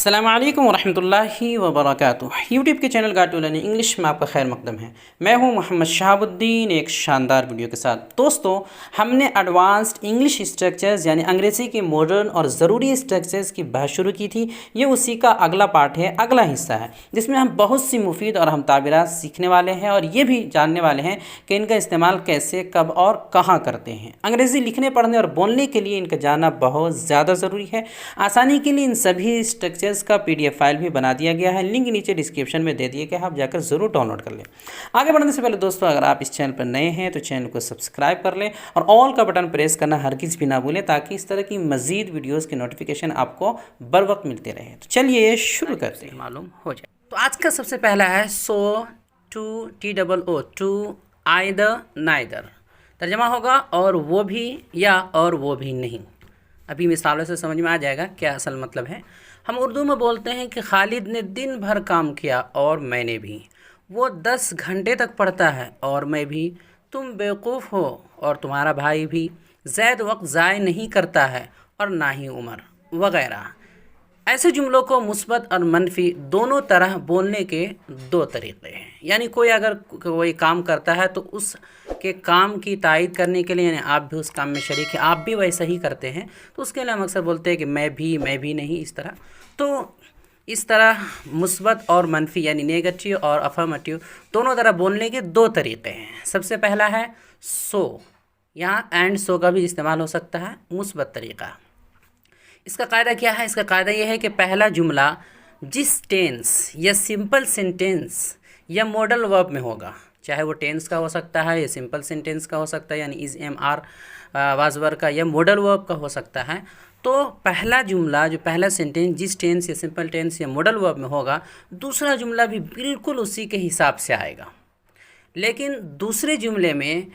अस्सलाम वालेकुम वरहमतुल्लाहि वबरकातुह। यूट्यूब के चैनल गाटू लर्निंग इंग्लिश में आपका खैर मकदम है। मैं हूं मोहम्मद शहाबुद्दीन एक शानदार वीडियो के साथ। दोस्तों, हमने एडवांस्ड इंग्लिश स्ट्रक्चर्स यानी अंग्रेज़ी के मॉडर्न और ज़रूरी स्ट्रक्चर्स की बहस शुरू की थी। ये उसी का अगला पार्ट है, अगला हिस्सा है, जिसमें हम बहुत सी मुफीद और हम ताबीरात सीखने वाले हैं और ये भी जानने वाले हैं कि इनका इस्तेमाल कैसे, कब और कहाँ करते हैं। अंग्रेज़ी लिखने, पढ़ने और बोलने के लिए इनका जानना बहुत ज़्यादा ज़रूरी है। आसानी के लिए इन सभी स्ट्रक्चर्स का पीडीएफ फाइल भी बना दिया गया है, लिंक नीचे डिस्क्रिप्शन में दे दिए गया, आप जाकर ज़रूर डाउनलोड कर लें। आगे बढ़ने से पहले दोस्तों, अगर आप इस चैनल पर नए हैं तो चैनल को सब्सक्राइब कर लें और ऑल का बटन प्रेस करना हरगिज़ भी ना भूलें, ताकि इस तरह की मज़ीद वीडियोज़ की नोटिफिकेशन आपको बर वक्त मिलते रहे। तो चलिए शुरू करते हैं, मालूम हो जाए। तो आज का सबसे पहला है so too TOO too either neither. तर्जमा होगा और वो भी या और वो भी नहीं। अभी मिसालों से समझ में आ जाएगा क्या असल मतलब है। हम उर्दू में बोलते हैं कि खालिद ने दिन भर काम किया और मैंने भी। वो 10 घंटे तक पढ़ता है और मैं भी। तुम बेवकूफ़ हो और तुम्हारा भाई भी। ज़ैद वक्त ज़ाय नहीं करता है और ना ही उमर, वगैरह। ऐसे जुमलों को मुस्बत और मनफी दोनों तरह बोलने के दो तरीक़े हैं। यानी कोई अगर कोई काम करता है तो उस के काम की तायीद करने के लिए, यानी आप भी उस काम में शरीक हैं, आप भी वैसा ही करते हैं, तो उसके लिए हम अक्सर बोलते हैं कि मैं भी नहीं, इस तरह। तो इस तरह मुस्बत और मनफी यानी नेगेटिव और अफर्मेटिव दोनों तरह बोलने के दो तरीक़े हैं। सबसे पहला है सो। यहाँ एंड सो का भी इस्तेमाल हो सकता है, मुस्बत तरीक़ा। इसका कायदा क्या है? इसका कायदा ये है कि पहला जुमला जिस टेंस या सिंपल सेंटेंस या मॉडल वर्ब में होगा, चाहे वो टेंस का हो सकता है या सिंपल सेंटेंस का हो सकता है, यानी is am are was verb का, या मॉडल वर्ब का हो सकता है। तो पहला जुमला, जो पहला सेंटेंस जिस टेंस या सिंपल टेंस या मॉडल वर्ब में होगा, दूसरा जुमला भी बिल्कुल उसी के हिसाब से आएगा। लेकिन दूसरे जुमले में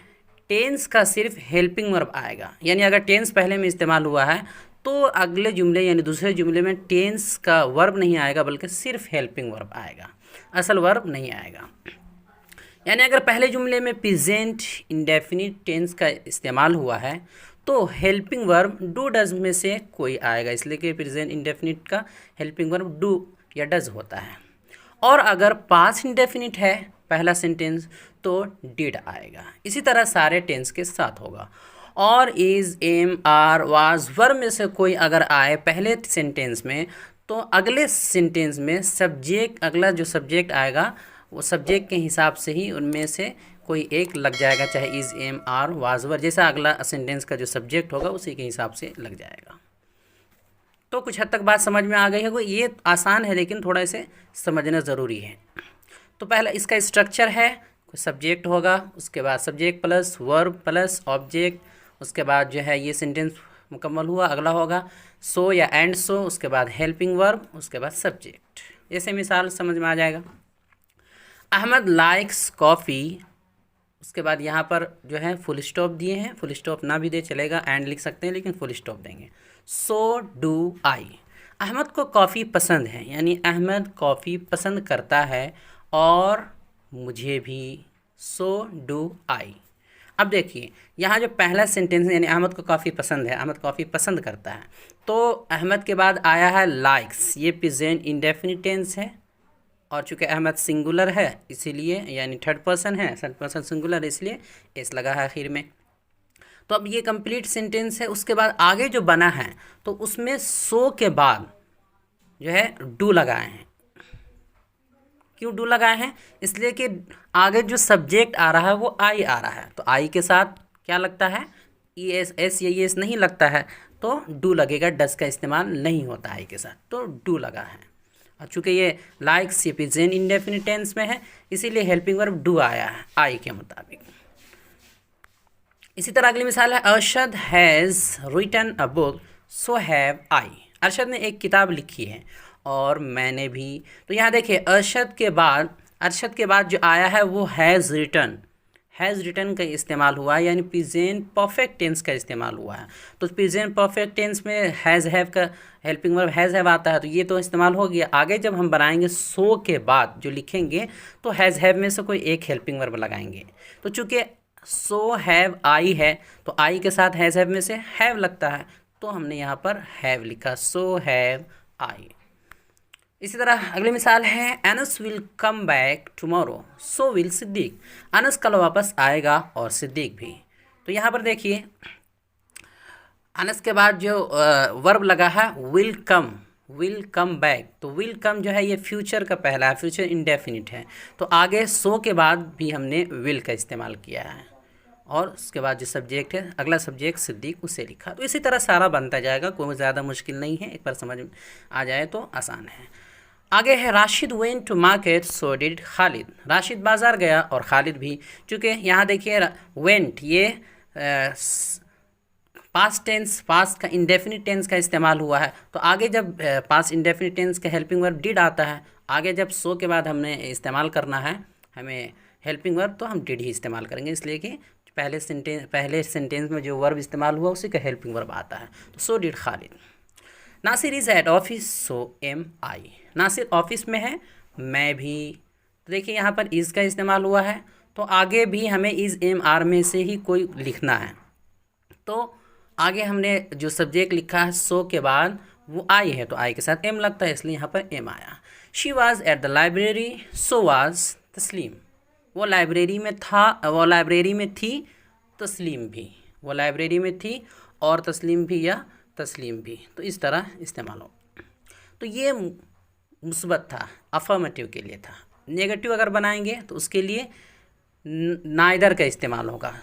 टेंस का सिर्फ हेल्पिंग वर्ब आएगा। यानी अगर टेंस पहले में इस्तेमाल हुआ है तो अगले जुमले यानी दूसरे जुमले में टेंस का वर्ब नहीं आएगा, बल्कि सिर्फ हेल्पिंग वर्ब आएगा, असल वर्ब नहीं आएगा। यानी अगर पहले जुमले में प्रेजेंट इंडेफिनिट टेंस का इस्तेमाल हुआ है तो हेल्पिंग वर्ब डू डज में से कोई आएगा, इसलिए कि प्रेजेंट इंडेफिनिट का हेल्पिंग वर्ब डू या डज होता है। और अगर पास्ट इंडेफिनिट है पहला सेंटेंस तो डिड आएगा। इसी तरह सारे टेंस के साथ होगा। और is am are was verb में से कोई अगर आए पहले सेंटेंस में तो अगले सेंटेंस में सब्जेक्ट, अगला जो सब्जेक्ट आएगा वो सब्जेक्ट के हिसाब से ही उनमें से कोई एक लग जाएगा, चाहे is am are was verb, जैसा अगला सेंटेंस का जो सब्जेक्ट होगा उसी के हिसाब से लग जाएगा। तो कुछ हद तक बात समझ में आ गई है। ये आसान है लेकिन थोड़ा इसे समझना ज़रूरी है। तो पहला इसका स्ट्रक्चर है, कोई सब्जेक्ट होगा, उसके बाद subject plus verb plus object, उसके बाद जो है ये सेंटेंस मुकम्मल हुआ, अगला होगा सो या एंड सो, उसके बाद हेल्पिंग वर्ब, उसके बाद सब्जेक्ट। जैसे मिसाल समझ में आ जाएगा। अहमद लाइक्स कॉफ़ी, उसके बाद यहाँ पर जो है फुल स्टॉप दिए हैं, फुल स्टॉप ना भी दे चलेगा, एंड लिख सकते हैं लेकिन फुल स्टॉप देंगे। So do I. अहमद को कॉफ़ी पसंद है, यानी अहमद कॉफ़ी पसंद करता है और मुझे भी। So do I. अब देखिए यहाँ जो पहला सेंटेंस है, यानी अहमद को काफ़ी पसंद है, अहमद कॉफ़ी पसंद करता है, तो अहमद के बाद आया है लाइक्स, ये प्रेजेंट इंडेफिनिट टेंस है। और चूँकि अहमद सिंगुलर है इसीलिए, यानी थर्ड पर्सन है, थर्ड पर्सन सिंगुलर इसलिए एस लगा है आखिर में। तो अब ये कंप्लीट सेंटेंस है। उसके बाद आगे जो बना है तो उसमें सो के बाद जो है डू लगाए हैं। क्यों डू लगाए हैं? इसलिए कि आगे जो सब्जेक्ट आ रहा है वो आई आ रहा है, तो आई के साथ क्या लगता है? ई एस, एस या एस नहीं लगता है, तो डू लगेगा। डस का इस्तेमाल नहीं होता आई के साथ, तो डू लगा है। और चूँकि ये लाइक्स ये प्रेजेंट इंडेफिनिट टेंस में है इसीलिए हेल्पिंग वर्ब डू आया है आई के मुताबिक। इसी तरह अगली मिसाल है Arshad has written a book so have I. Arshad ने एक किताब लिखी है और मैंने भी। तो यहाँ देखिए अरशद के बाद जो आया है वो हैज़ रिटन का इस्तेमाल हुआ है, यानी प्रेजेंट परफेक्ट टेंस का इस्तेमाल हुआ है। तो प्रेजेंट परफेक्ट टेंस में हैज़ हैव का हेल्पिंग वर्ब हैज़ हैव आता है, तो ये तो इस्तेमाल हो गया। आगे जब हम बनाएंगे सो के बाद जो लिखेंगे तो हैज़ हैव में से कोई एक हेल्पिंग वर्ब लगाएंगे। तो चूँकि सो हैव आई है तो आई के साथ हैज़ हैव में से हैव लगता है, तो हमने यहाँ पर हैव लिखा, सो हैव आई। इसी तरह अगली मिसाल है Anas will come back tomorrow so will Siddiq. Anas कल वापस आएगा और सिद्दीक भी। तो यहाँ पर देखिए अनस के बाद जो वर्ब लगा है विल कम बैक। तो विल कम जो है ये फ्यूचर का पहला है, फ्यूचर इंडेफिनिट है। तो आगे सो के बाद भी हमने विल का इस्तेमाल किया है और उसके बाद जो सब्जेक्ट है अगला सब्जेक्ट सिद्दीक उसे लिखा। तो इसी तरह सारा बनता जाएगा, कोई ज़्यादा मुश्किल नहीं है, एक बार समझ में आ जाए तो आसान है। आगे है Rashid went to market so did Khalid. Rashid बाज़ार गया और खालिद भी। चूँकि यहाँ देखिए वेंट ये पास्ट टेंस, पास्ट का इंडेफिनिट टेंस का इस्तेमाल हुआ है। तो आगे जब पास्ट इंडेफिनिट टेंस का हेल्पिंग वर्ब डिड आता है, आगे जब सो के बाद हमने इस्तेमाल करना है हमें हेल्पिंग वर्ब, तो हम डिड ही इस्तेमाल करेंगे, इसलिए कि पहले सेंटेंस में जो वर्ब इस्तेमाल हुआ उसी का हेल्पिंग वर्ब आता है। तो so did Khalid. Nasir is at office so am I. Nasir office में है, मैं भी। तो देखिए यहाँ पर इज़ का इस्तेमाल हुआ है, तो आगे भी हमें इज़ एम आर में से ही कोई लिखना है। तो आगे हमने जो सब्जेक्ट लिखा है सो के बाद वो आई है, तो आई के साथ एम लगता है, इसलिए यहाँ पर एम आया। She was at the library so was तस्लीम। वो लाइब्रेरी में था, वो लाइब्रेरी में थी, तस्लीम भी। वो लाइब्रेरी में थी और तस्लीम भी या तस्लीम भी। तो इस तरह इस्तेमाल हो। तो ये मुस्बत था, अफर्मेटिव के लिए था। नेगेटिव अगर बनाएंगे तो उसके लिए नाइदर का इस्तेमाल होगा,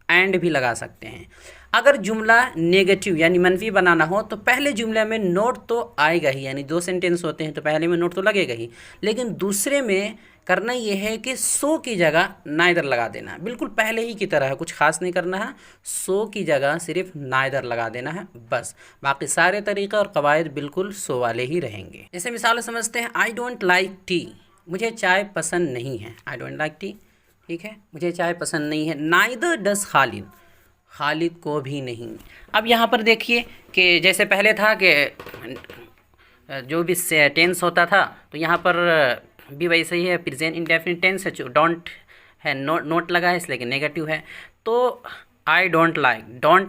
एंड भी लगा सकते हैं। अगर जुमला नेगेटिव यानी मनफी बनाना हो तो पहले जुमले में नोट तो आएगा ही, यानी दो सेंटेंस होते हैं तो पहले में नोट तो लगेगा ही, लेकिन दूसरे में करना ये है कि सो की जगह नाइदर लगा देना, बिल्कुल पहले ही की तरह है, कुछ खास नहीं करना है। सो की जगह सिर्फ नाइदर लगा देना है बस, बाकी सारे तरीक़े और कवायद बिल्कुल सो वाले ही रहेंगे। जैसे मिसाल समझते हैं, आई डोंट लाइक टी। मुझे चाय पसंद नहीं है। आई डोंट लाइक टी, ठीक है, मुझे चाय पसंद नहीं है। नाइदर डज खालिद, खालिद को भी नहीं। अब यहाँ पर देखिए कि जैसे पहले था कि जो भी टेंस होता था तो यहाँ पर भी वैसे ही है, प्रेजेंट इंडेफिनिट टेंस है, डोंट है, नोट लगा है इसलिए कि नेगेटिव है। तो आई डोंट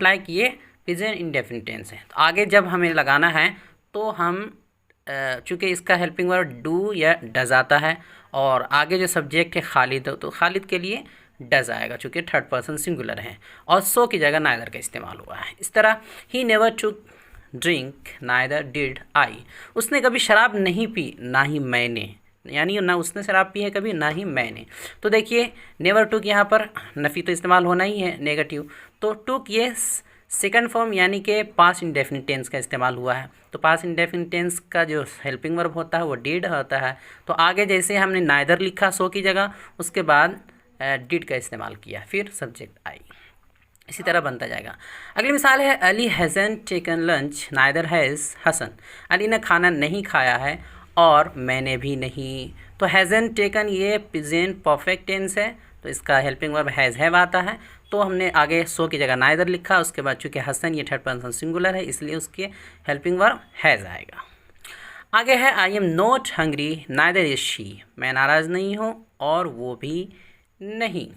लाइक ये प्रेजेंट इंडेफिनिट टेंस है। तो आगे जब हमें लगाना है तो हम चूँकि इसका हेल्पिंग वर्ब डू या डज आता है और आगे जो सब्जेक्ट है खालिद, तो खालिद के लिए डज आएगा चूँकि थर्ड पर्सन सिंगुलर है, और सो की जगह नाइदर का इस्तेमाल हुआ है। इस तरह he never took drink neither did I. उसने कभी शराब नहीं पी, ना ही मैंने, यानी ना उसने शराब पी है कभी, ना ही मैंने। तो देखिए नेवर टुक यहाँ पर नफ़ी तो इस्तेमाल होना ही है, नेगेटिव। तो टुक ये सेकंड फॉर्म यानी कि पास्ट इंडेफिनिट टेंस का इस्तेमाल हुआ है। तो पास्ट इंडेफिनिट टेंस का जो हेल्पिंग वर्ब होता है वो डिड होता है। तो आगे जैसे हमने नाइदर लिखा सो की जगह, उसके बाद डिड का इस्तेमाल किया, फिर सब्जेक्ट आई, इसी तरह बनता जाएगा। अगली मिसाल है Ali hasn't taken lunch neither has Hasan. Ali ने खाना नहीं खाया है और मैंने भी नहीं। तो हैज़न्ट टेकन ये प्रेजेंट परफेक्ट टेंस है, तो इसका हेल्पिंग वर्ब हैज़ हैव आता है। तो हमने आगे सो की जगह नाइदर लिखा, उसके बाद चूँकि हसन ये थर्ड पर्सन सिंगुलर है इसलिए उसके हेल्पिंग वर्ब हैज़ आएगा। आगे है I am not hungry neither is she. मैं नाराज़ नहीं हूँ और वो भी नहीं।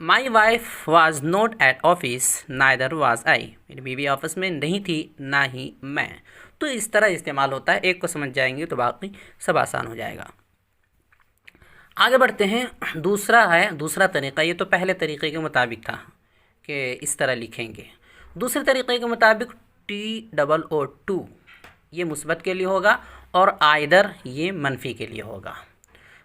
My wife was not at office neither was I. मेरी बीवी ऑफिस में नहीं थी, ना ही मैं। तो इस तरह इस्तेमाल होता है, एक को समझ जाएंगे तो बाकी सब आसान हो जाएगा। आगे बढ़ते हैं। दूसरा तरीक़ा, ये तो पहले तरीक़े के मुताबिक था कि इस तरह लिखेंगे। दूसरे तरीक़े के मुताबिक TOO ये मुस्बत के लिए होगा और आइदर ये मनफी के लिए होगा।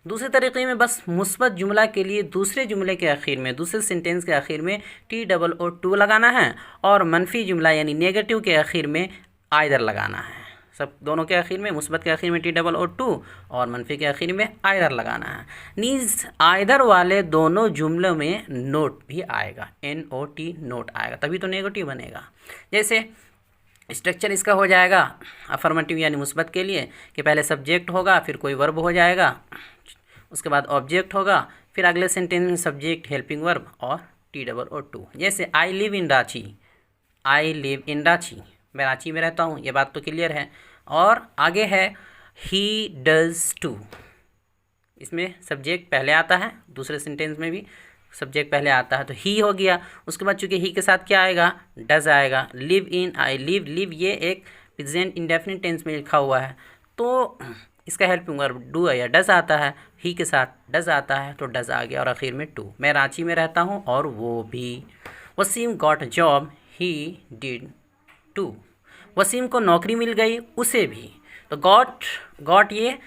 दूसरे तरीक़े में बस मुस्बत जुमला के लिए दूसरे जुमले के आखिर में, दूसरे सेंटेंस के आखिर में TOO लगाना है और मनफी जुमला यानी नेगेटिव के आखिर में आइदर लगाना है। सब दोनों के आखिर में, मुस्बत के आखिर में TOO और मनफी के आखिर में आइदर लगाना है। नीज आइदर वाले दोनों जुमलों में नोट भी आएगा, NOT नोट आएगा, तभी तो नेगेटिव बनेगा। जैसे स्ट्रक्चर इसका हो जाएगा अफर्मेटिव यानी मुस्बत के लिए कि पहले सब्जेक्ट होगा, फिर कोई वर्ब हो जाएगा, उसके बाद ऑब्जेक्ट होगा, फिर अगले सेंटेंस में सब्जेक्ट हेल्पिंग वर्ब और TOO। जैसे I live in Ranchi, I live in Ranchi, मैं रांची में रहता हूँ, ये बात तो क्लियर है। और आगे है ही डज टू, इसमें सब्जेक्ट पहले आता है, दूसरे सेंटेंस में भी सब्जेक्ट पहले आता है, तो ही हो गया। उसके बाद चूँकि ही के साथ क्या आएगा, डज आएगा। Live in, I live, live ये एक प्रेजेंट इंडेफिनिट टेंस में लिखा हुआ है, तो इसका हेल्पिंग वर्ब डू या डज आता है, ही के साथ डज आता है तो डज आ गया और आखिर में टू। मैं रांची में रहता हूँ और वो भी। Waseem got a job, he did too. Waseem को नौकरी मिल गई, उसे भी। तो गॉट ये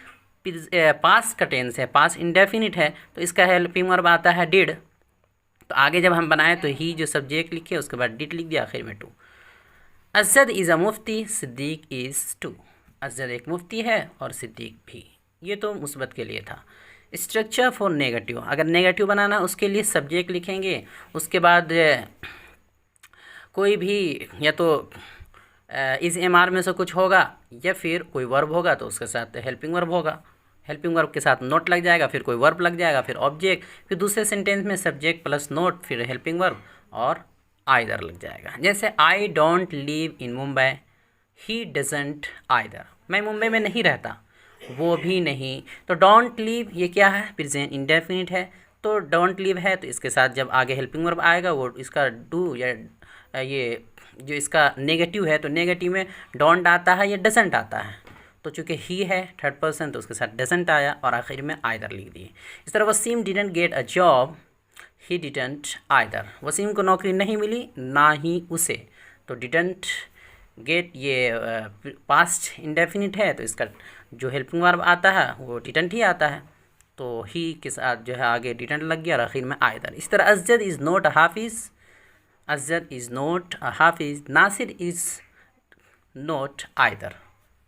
पास्ट का टेंस है, पास्ट इंडेफिनिट है, तो इसका हेल्पिंग वर्ब आता है डिड। तो आगे जब हम बनाए तो ही जो सब्जेक्ट लिखे उसके बाद डिड लिख दिया, आखिर में too. Asad is a mufti, Siddiq is too. Asad एक मुफ्ती है और सिद्दीक भी। ये तो मुस्बत के लिए था। स्ट्रक्चर फॉर नेगेटिव, अगर नेगेटिव बनाना उसके लिए सब्जेक्ट लिखेंगे, उसके बाद कोई भी या तो इस एम आर में से कुछ होगा या फिर कोई वर्ब होगा तो उसके साथ हेल्पिंग वर्ब होगा। हेल्पिंग वर्ब के साथ नोट लग जाएगा, फिर कोई वर्ब लग जाएगा, फिर ऑब्जेक्ट, फिर दूसरे सेंटेंस में सब्जेक्ट प्लस नोट, फिर हेल्पिंग वर्ब और आइदर लग जाएगा। जैसे I don't live in Mumbai, he doesn't either. मैं मुंबई में नहीं रहता, वो भी नहीं। तो डोंट लिव ये क्या है, प्रेजेंट इंडेफिनिट है, तो डोंट लिव है तो इसके साथ जब आगे हेल्पिंग वर्ब आएगा वो इसका डू या ये जो इसका नेगेटिव है तो नेगेटिव में डोंट आता है या डजंट आता है। तो चूँकि ही है थर्ड पर्सन तो उसके साथ डजंट आया और आखिर में आइदर लिख दिए। इस तरह Waseem didn't get a job, he didn't either. Waseem को नौकरी नहीं मिली, ना ही उसे। तो डिडंट गेट ये पास्ट इंडेफिनिट है तो इसका जो हेल्पिंग वर्ब आता है वो डिडंट ही आता है। तो ही के साथ जो है आगे डिडंट लग गया और आखिर में आइदर। इस तरह असजद इज़ नॉट अ हाफिज़, Asjad is not a hafiz. Nasir is not either,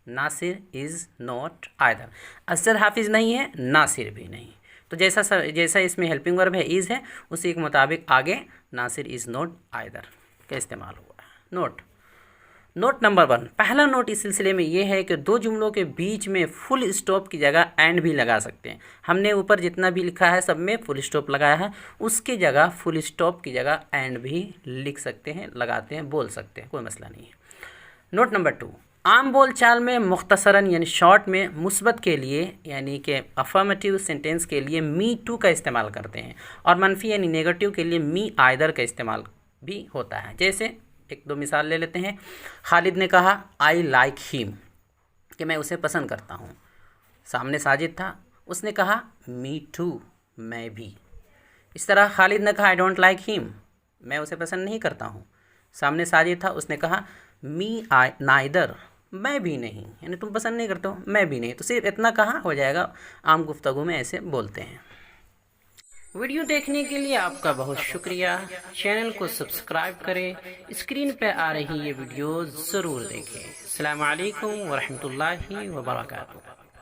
Nasir is not either. Asjad हाफिज़ नहीं है, नासिर भी नहीं। तो जैसा इसमें हेल्पिंग वर्ब है इज़ है, उसी के मुताबिक आगे नासिर इज़ नॉट आइदर का इस्तेमाल हुआ है। नोट नंबर 1, पहला नोट इस सिलसिले में ये है कि दो जुमलों के बीच में फुल स्टॉप की जगह एंड भी लगा सकते हैं। हमने ऊपर जितना भी लिखा है सब में फुल स्टॉप लगाया है, उसकी जगह फुल स्टॉप की जगह एंड भी लिख सकते हैं, लगाते हैं, बोल सकते हैं, कोई मसला नहीं है। नोट नंबर 2, आम बोल चाल में मुख्तसरन यानी शॉर्ट में मुस्बत के लिए यानी कि अफर्मेटिव सेंटेंस के लिए मी टू का इस्तेमाल करते हैं और मनफी यानी नेगेटिव के लिए मी आइदर का इस्तेमाल भी होता है। जैसे एक दो मिसाल ले लेते हैं। खालिद ने कहा आई लाइक हिम, कि मैं उसे पसंद करता हूँ। सामने साजिद था, उसने कहा मी टू, मैं भी। इस तरह खालिद ने कहा आई डोंट लाइक हिम, मैं उसे पसंद नहीं करता हूँ। सामने साजिद था, उसने कहा मी आई नाइदर, मैं भी नहीं, यानी तुम पसंद नहीं करते हो, मैं भी नहीं। तो सिर्फ इतना कहा हो जाएगा, आम गुफ्तगू में ऐसे बोलते हैं। वीडियो देखने के लिए आपका बहुत शुक्रिया। चैनल को सब्सक्राइब करें, स्क्रीन पर आ रही ये वीडियो ज़रूर देखें। अस्सलामु अलैकुम वरहमतुल्लाहि वबरकातुहू।